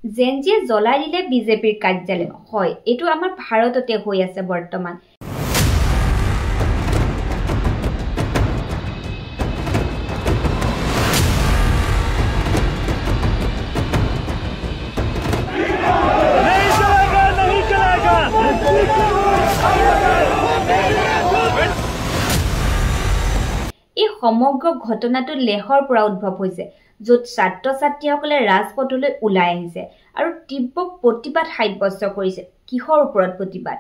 জেনজিয়ে জ্বলাই দিলে বিজেপিৰ কাৰ্যালয় হয় এটো আমাৰ ভাৰততে হৈ আছে বৰ্তমান এই সমগ্ৰ ঘটনাটো লেহৰ পৰা উদ্ভৱ হৈছে য'ত ছাত্ৰ-ছাত্ৰীসকলে ৰাজপথলৈ ওলাই আহিছে আৰু তীব্ৰ প্ৰতিবাদ সাব্যস্ত কৰিছে কিহৰ ওপৰত প্ৰতিবাদ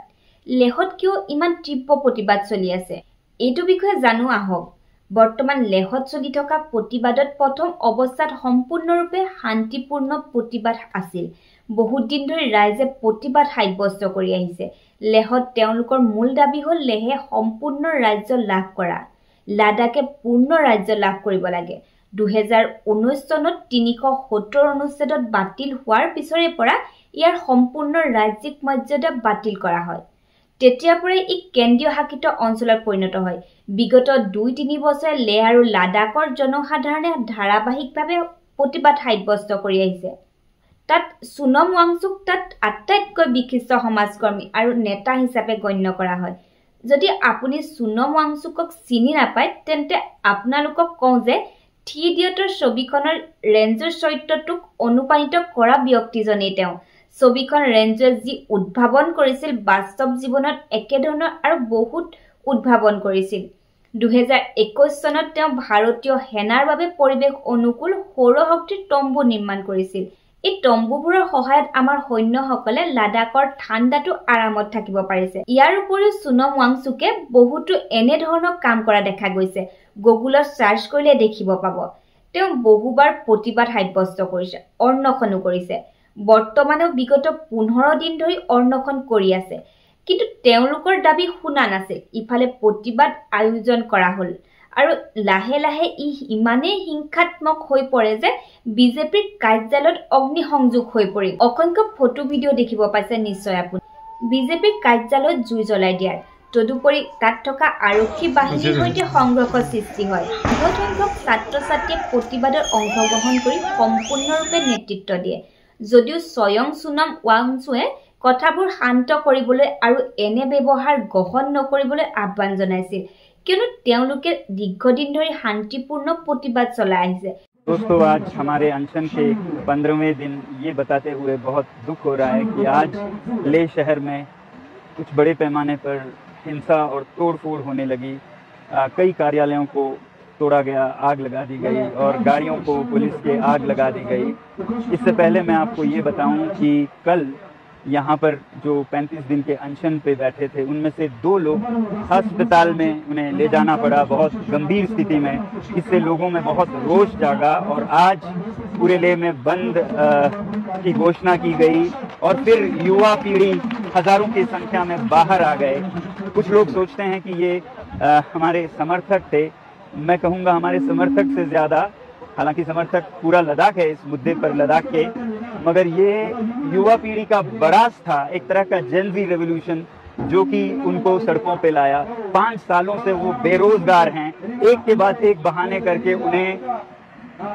লেহত কিয় ইমান তীব্ৰ প্ৰতিবাদ চলি আছে এইটো বিষয়ে জানো আহক বৰ্তমান লেহত চলি থকা প্ৰতিবাদত প্ৰথম অৱস্থাত সম্পূৰ্ণৰূপে শান্তিপূৰ্ণ প্ৰতিবাদ আছিল বহুত দিন ধৰি ৰাইজে প্ৰতিবাদ সাব্যস্ত কৰি আহিছে লেহত তেওঁলোকৰ মূল দাবী হ'ল লেহে সম্পূৰ্ণ ৰাজ্য লাভ কৰা লাডাখে পূৰ্ণ ৰাজ্য লাভ কৰিব লাগে 2019 চনত 370 অনুচ্ছেদত বাতিল হোৱাৰ পিছৰে পৰা ইয়াৰ সম্পূৰ্ণ ৰাজ্যিক মৰ্যাদা বাতিল কৰা হয় তেতিয়াৰ পৰাই ই কেন্দ্ৰীয় শাসিত অঞ্চলত পৰিণত হয় বিগত 2-3 বছৰ লে আৰু লাডাখৰ জনসাধাৰণে ধাৰাবাহিকভাৱে প্ৰতিবাদ সাব্যস্ত কৰি আহিছে তাত সুনম ৱাংচুক তাত আটাইতকৈ বিশিষ্ট সমাজকৰ্মী আৰু নেতা হিচাপে গণ্য কৰা হয় যদি আপুনি সুনম ৱাংচুকক চিনি নাপায় তেন্তে আপোনালোকক কওঁ যে থ্ৰী ইডিয়টৰ ছবিখনৰ ৰেঞ্জৰ চৰিত্ৰটোক অনুপ্ৰাণিত কৰা ব্যক্তিজনেই তেওঁ ছবিখন ৰেঞ্জে যি উদ্ভাৱন কৰিছিল বাস্তৱ জীৱনত একেধৰণৰ আৰু বহুত উদ্ভাৱন কৰিছিল 2021 চনত তেওঁ ভাৰতীয় সেনাৰ বাবে পৰিৱেশ অনুকূল সৌৰ শক্তিৰ তম্বু নিৰ্মাণ কৰিছিল এই তম্বুবোৰৰ সহায়ত আমাৰ সৈন্যসকলে লাডাখৰ ঠাণ্ডাটো আৰামত থাকিব পাৰিছে ইয়াৰ উপৰিও সুনম ৱাংচুকে বহুতো এনে ধৰণৰ কাম কৰা দেখা গৈছে গুগলত সাৰ্চ কৰিলে দেখিব পাব তেওঁ বহুবাৰ প্ৰতিবাদ সাব্যস্ত কৰিছে অৰ্ণখনো কৰিছে বৰ্তমানেও বিগত 15 দিন ধৰি অৰ্ণখন কৰি আছে কিন্তু তেওঁলোকৰ দাবী শুনা নাছিল ইফালে প্ৰতিবাদ আয়োজন কৰা হ'ল আৰু লাহে লাহে ই ইমানেই হিংসাত্মক হৈ পৰে যে বিজেপিৰ কাৰ্যালয়ত অগ্নি সংযোগ হৈ পৰি অসংখ্য ফটো ভিডিঅ দেখিব পাইছে নিশ্চয় আপুনি বিজেপিৰ কাৰ্যালয়ত জুই জ্বলাই দিয়াৰ তদুপৰি তাত থকা আৰক্ষী বাহিনীৰ সৈতে সংঘৰ্ষৰ সৃষ্টি হয় বহুত সংখ্যক ছাত্ৰ-ছাত্ৰীয়ে প্ৰতিবাদত অংশগ্ৰহণ কৰি সম্পূৰ্ণৰূপে নেতৃত্ব দিয়ে যদিও স্বয়ং সুনম ৱাংচুৱে কথাবোৰ শান্ত কৰিবলৈ আৰু এনে ব্যৱহাৰ গ্ৰহণ নকৰিবলৈ আহ্বান জনাইছিল কিয়নো তেওঁলোকে দীৰ্ঘদিন ধৰি শান্তিপূৰ্ণ প্ৰতিবাদ চলাই আহিছে दोस्तों आज हमारे अनशन के 15वें दिन ये बताते हुए बहुत दुख हो रहा है कि आज ले शहर में कुछ बड़े पैमाने पर हिंसा और तोड़फोड़ होने लगी कई कार्यालयों को तोड़ा गया आग लगा दी गई और गाड़ियों को पुलिस के आग लगा दी गई इससे पहले मैं आपको ये बताऊं कि कल यहाँ पर जो 35 दिन के अनशन पे बैठे थे उनमें से 2 लोग अस्पताल में उन्हें ले जाना पड़ा बहुत गंभीर स्थिति में इससे लोगों में बहुत रोष जागा और आज पूरे ले में बंद की घोषणा की गई और फिर युवा पीढ़ी हजारों की संख्या में बाहर आ गए कुछ लोग सोचते हैं कि ये हमारे समर्थक थे मैं कहूँगा हमारे समर्थक से ज़्यादा हालांकि समर्थक पूरा लद्दाख है इस मुद्दे पर लद्दाख के मगर ये युवा पीढ़ी का बड़ास था एक तरह का जेनजी रेवोल्यूशन जो कि उनको सड़कों पे लाया 5 सालों से वो बेरोजगार हैं एक के बाद एक बहाने करके उन्हें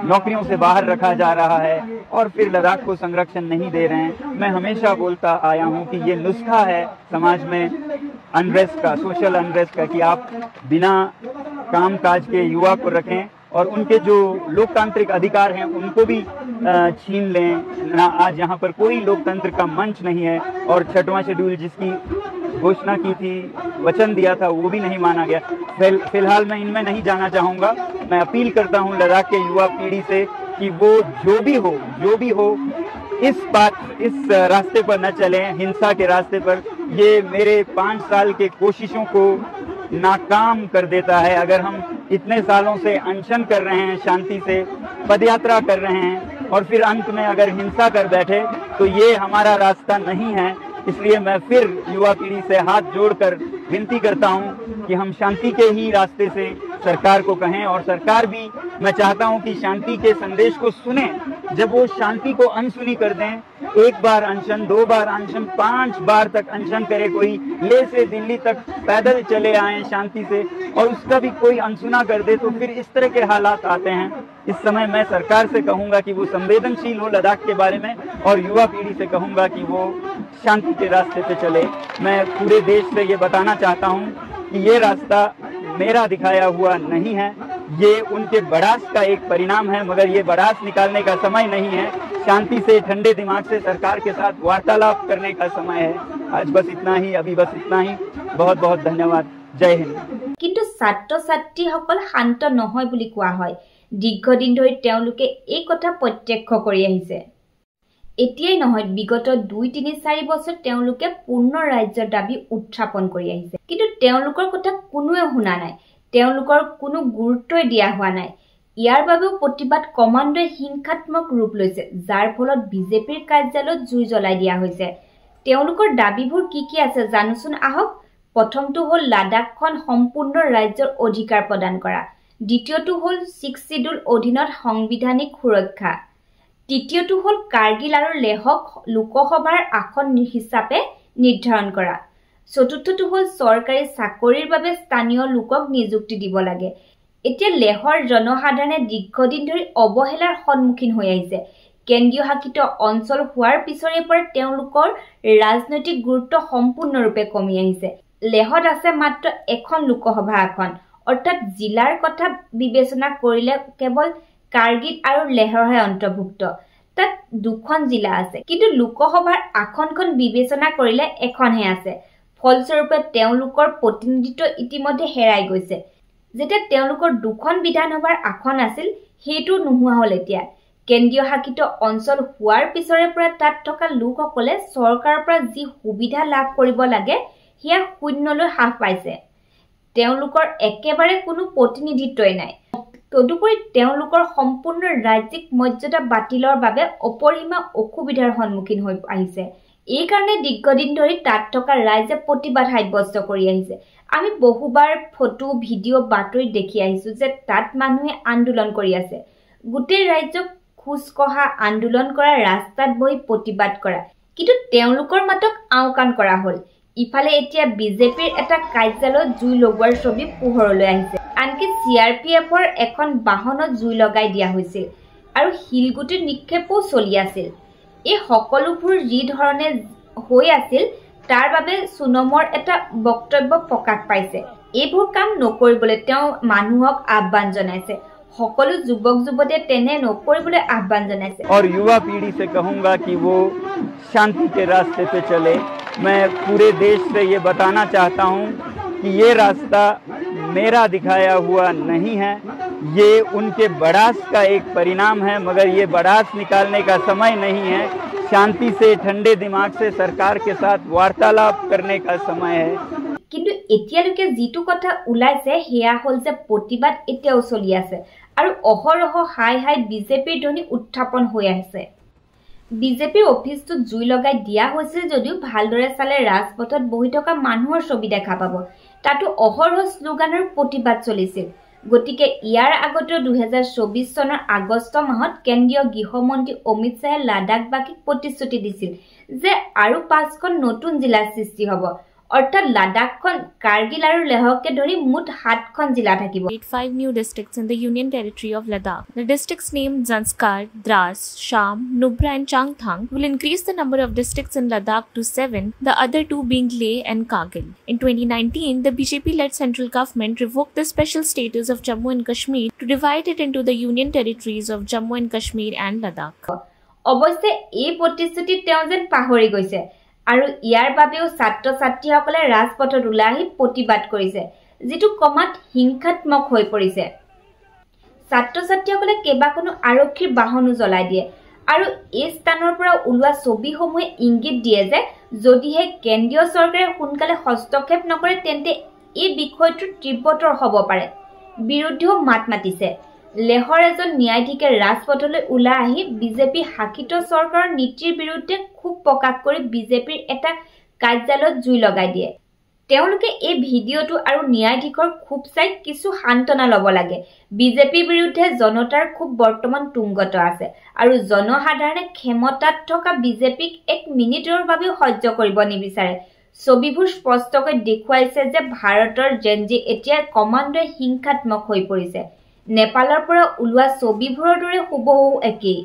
नौकरियों से बाहर रखा जा रहा है और फिर लद्दाख को संरक्षण नहीं दे रहे हैं मैं हमेशा बोलता आया हूँ कि ये नुस्खा है समाज में अनरेस्ट का सोशल अनरेस्ट का कि आप बिना काम काज के युवा को रखें और उनके जो लोकतांत्रिक अधिकार हैं उनको भी छीन लें ना आज यहाँ पर कोई लोकतंत्र का मंच नहीं है और 6वां शेड्यूल जिसकी घोषणा की थी वचन दिया था वो भी नहीं माना गया फिलहाल मैं इनमें नहीं जाना चाहूँगा मैं अपील करता हूँ लद्दाख के युवा पीढ़ी से कि वो जो भी हो इस रास्ते पर न चलें हिंसा के रास्ते पर ये मेरे 5 साल के कोशिशों को नाकाम कर देता है अगर हम इतने सालों से अनशन कर रहे हैं शांति से पदयात्रा कर रहे हैं और फिर अंत में अगर हिंसा कर बैठे तो ये हमारा रास्ता नहीं है इसलिए मैं फिर युवा पीढ़ी से हाथ जोड़कर विनती करता हूं कि हम शांति के ही रास्ते से सरकार को कहें और सरकार भी मैं चाहता हूं कि शांति के संदेश को सुने। जब वो शांति को अनसुनी कर दें, 1 बार अनशन, 2 बार अनशन, 5 बार तक अनशन करे, कोई ले से दिल्ली तक पैदल चले आए शांति से और उसका भी कोई अनसुना कर दे, तो फिर इस तरह के हालात आते हैं। इस समय मैं सरकार से कहूंगा कि वो संवेदनशील हो लद्दाख के बारे में और युवा पीढ़ी से कहूंगा कि वो शांति के रास्ते पे चले। मैं पूरे देश से ये बताना चाहता हूँ कि ये रास्ता मेरा दिखाया हुआ नहीं है, ये उनके बड़ास का एक परिणाम है, मगर ये बड़ास निकालने का समय नहीं है। शांति से, ठंडे दिमाग से सरकार के साथ वार्तालाप करने का समय है। आज बस इतना ही, अभी बस इतना ही। बहुत बहुत धन्यवाद। जय हिंद। किंतु छात्र छात्रीসকল শান্ত নহয় বুলি কোৱা হয়। দীৰ্ঘদিন ধৰি তেওঁলোকে এই কথা প্ৰত্যক্ষ কৰি আহিছে। এতিয়াই নহয়, বিগত 2-3-4 বছৰ তেওঁলোকে পূৰ্ণ ৰাজ্যৰ দাবী উত্থাপন কৰি আহিছে, কিন্তু তেওঁলোকৰ কথা কোনোৱে শুনা নাই, তেওঁলোকৰ কোনো গুৰুত্বই দিয়া হোৱা নাই। ইয়াৰ বাবেও প্ৰতিবাদ কমাণ্ডোৱে হিংসাত্মক ৰূপ লৈছে, যাৰ ফলত বিজেপিৰ কাৰ্যালয়ত জুই জ্বলাই দিয়া হৈছে। তেওঁলোকৰ দাবীবোৰ কি আছে জানোচোন আহক। প্ৰথমটো হ'ল লাডাখখন সম্পূৰ্ণ ৰাজ্যৰ অধিকাৰ প্ৰদান কৰা, দ্বিতীয়টো হ'ল 6 শিডিউল অধীনত সাংবিধানিক সুৰক্ষা, তৃতীয়টো হ'ল কাৰ্গিল আৰু লেহক লোকসভাৰ আসন হিচাপে নিৰ্ধাৰণ কৰা, চতুৰ্থটো হ'ল চৰকাৰী চাকৰিৰ বাবে স্থানীয় লোকক নিযুক্তি দিব লাগে। এতিয়া লেহৰ জনসাধাৰণে দীৰ্ঘদিন ধৰি অৱহেলাৰ সন্মুখীন হৈ আহিছে। কেন্দ্ৰীয় শাসিত অঞ্চল হোৱাৰ পিছৰে পৰা তেওঁলোকৰ ৰাজনৈতিক গুৰুত্ব সম্পূৰ্ণৰূপে কমি আহিছে। লেহত আছে মাত্ৰ এখন লোকসভা আসন, অৰ্থাৎ জিলাৰ কথা বিবেচনা কৰিলে কেৱল কাৰ্গিল আৰু লেহৰহে অন্তৰ্ভুক্ত। তাত 2খন জিলা আছে, কিন্তু লোকসভাৰ আসনখন বিবেচনা কৰিলে এখনহে আছে। ফলস্বৰূপে তেওঁলোকৰ প্ৰতিনিধিত্ব ইতিমধ্যে হেৰাই গৈছে। যেতিয়া তেওঁলোকৰ 2খন বিধানসভাৰ আসন আছিল, সেইটো নোহোৱা হ'ল এতিয়া। কেন্দ্ৰীয় শাসিত অঞ্চল হোৱাৰ পিছৰে পৰা তাত থকা লোকসকলে চৰকাৰৰ পৰা যি সুবিধা লাভ কৰিব লাগে সেয়া শূন্যলৈ হ্ৰাস পাইছে। তেওঁলোকৰ একেবাৰে কোনো প্ৰতিনিধিত্বই নাই। তদুপৰি তেওঁলোকৰ সম্পূৰ্ণ ৰাজ্যিক মৰ্যাদা বাতিলৰ বাবে অপৰিসীম অসুবিধাৰ সন্মুখীন হৈ আহিছে। এই কাৰণে দীৰ্ঘদিন ধৰি তাত থকা ৰাইজে প্ৰতিবাদ সাব্যস্ত কৰি আহিছে। আমি বহুবাৰ ফটো, ভিডিঅ', বাতৰিত দেখি আহিছো যে তাত মানুহে আন্দোলন কৰি আছে। গোটেই ৰাজ্যক খোজ কঢ়া, আন্দোলন কৰা, ৰাস্তাত বহি প্ৰতিবাদ কৰা, কিন্তু তেওঁলোকৰ মাতক আওকাণ কৰা হ'ল। ইফালে এতিয়া বিজেপিৰ এটা কাৰ্যালয়ত জুই লগোৱাৰ ছবি পোহৰলৈ আহিছে। আনকি CRPFৰ এখন বাহনত জুই লগাই দিয়া হৈছিল আৰু শিলগুটিৰ নিক্ষেপো চলি আছিল। এই সকলোবোৰ যি ধৰণে হৈ আছিল তাৰ বাবে সোণমৰ এটা বক্তব্য প্ৰকাশ পাইছে। এইবোৰ কাম নকৰিবলৈ তেওঁ মানুহক আহ্বান জনাইছে। সকলো যুৱক যুৱতীয়ে তেনে নকৰিবলৈ আহ্বান জনাইছে। और युवा पीढ़ी से कहूंगा कि वो शांति के रास्ते पे चले। मैं पूरे देश से ये बताना चाहता हूँ कि ये रास्ता मेरा दिखाया हुआ नहीं है, ये उनके बड़ास का एक परिणाम है, मगर ये बड़ास निकालने का समय नहीं है। शांति से, ठंडे दिमाग से सरकार के साथ वार्तालाप करने का समय है। কিন্তু এতিয়ালৈকে যিটো কথা ওলাইছে সেয়া হ'ল যে প্ৰতিবাদ এতিয়াও চলি আছে আৰু অহৰহ হাই হাই বিজেপিৰ ধ্বনি উত্থাপন হৈ আছে। বিজেপিৰ অফিচটো জুই লগাই দিয়া হৈছিল যদিও ভালদৰে চালে ৰাজপথত বহি থকা মানুহৰ ছবি দেখা পাব। তাতো অহৰহ শ্লোগানৰ প্ৰতিবাদ চলিছিল। গতিকে ইয়াৰ আগতে 2024 চনৰ আগষ্ট মাহত কেন্দ্ৰীয় গৃহমন্ত্ৰী অমিত শ্বাহে লাডাখবাসীক প্ৰতিশ্ৰুতি দিছিল যে আৰু 5খন নতুন জিলাৰ সৃষ্টি হ'ব, অৰ্থাৎ লাডাখখন কাৰ্গিল আৰু লেহকে ধৰি মুঠ 7খন জিলা থাকিব। 5 new districts in the Union Territory of Ladakh. The districts named Zanskar, Dras, Sham, Nubra and Changthang will increase the number of districts in Ladakh to 7, the other 2 being Leh and Kargil. In 2019, the BJP-led central government revoked the special status of Jammu and Kashmir to divide it into the Union Territories of Jammu and Kashmir and Ladakh. অৱশ্যে এই প্ৰতিশ্ৰুতি তেওঁ যেন পাহৰি গৈছে আৰু ইয়াৰ বাবেও ছাত্ৰ ছাত্ৰীসকলে ৰাজপথত ওলাই আহি প্ৰতিবাদ কৰিছে, যিটো ক্ৰমাৎ হিংসাত্মক হৈ পৰিছে। ছাত্ৰ ছাত্ৰীসকলে কেইবাখনো আৰক্ষীৰ বাহনো জ্বলাই দিয়ে আৰু এই স্থানৰ পৰা ওলোৱা ছবিসমূহে ইংগিত দিয়ে যে যদিহে কেন্দ্ৰীয় চৰকাৰে সোনকালে হস্তক্ষেপ নকৰে তেন্তে এই বিষয়টো তীব্ৰতৰ হ'ব পাৰে। বিৰোধীও মাত মাতিছে। লেহৰ এজন ন্যায়াধীশে ৰাজপথলৈ ওলাই আহি বিজেপি শাসিত চৰকাৰৰ নীতিৰ বিৰুদ্ধে ক্ষোভ প্ৰকাশ কৰি বিজেপিৰ এটা কাৰ্যালয়ত জুই লগাই দিয়ে। তেওঁলোকে এই ভিডিঅ'টো আৰু ন্যায়াধীশৰ খুব চাই কিছু সান্তনা ল'ব লাগে বিজেপিৰ বিৰুদ্ধে জনতাৰ খুব বৰ্তমান তুংগত আছে আৰু জনসাধাৰণে ক্ষমতাত থকা বিজেপিক এক মিনিটৰ বাবে সহ্য কৰিব নিবিচাৰে ছবিবোৰ স্পষ্টকৈ দেখুৱাইছে যে ভাৰতৰ জেনজি এতিয়া কমাণ্ডৰ হিংসাত্মক হৈ পৰিছে নেপালৰ পৰা ওলোৱা ছবিবোৰৰ দৰে হুবহু একেই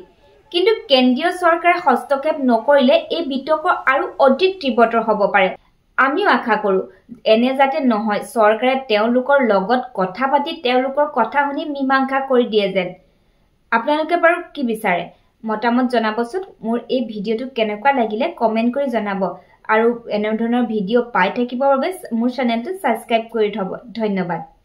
কিন্তু কেন্দ্ৰীয় চৰকাৰে হস্তক্ষেপ নকৰিলে এই বিতৰ্ক আৰু অধিক তীব্ৰতৰ হ'ব পাৰে আমিও আশা কৰো এনে যাতে নহয় চৰকাৰে তেওঁলোকৰ লগত কথা পাতি তেওঁলোকৰ কথা শুনি মীমাংসা কৰি দিয়ে যেন আপোনালোকে বাৰু কি বিচাৰে মতামত জনাবচোন মোৰ এই ভিডিঅ'টো কেনেকুৱা লাগিলে কমেন্ট কৰি জনাব আৰু এনে ধৰণৰ ভিডিঅ' পাই থাকিবৰ বাবে মোৰ চেনেলটো সাবস্ক্ৰাইব কৰি থব ধন্যবাদ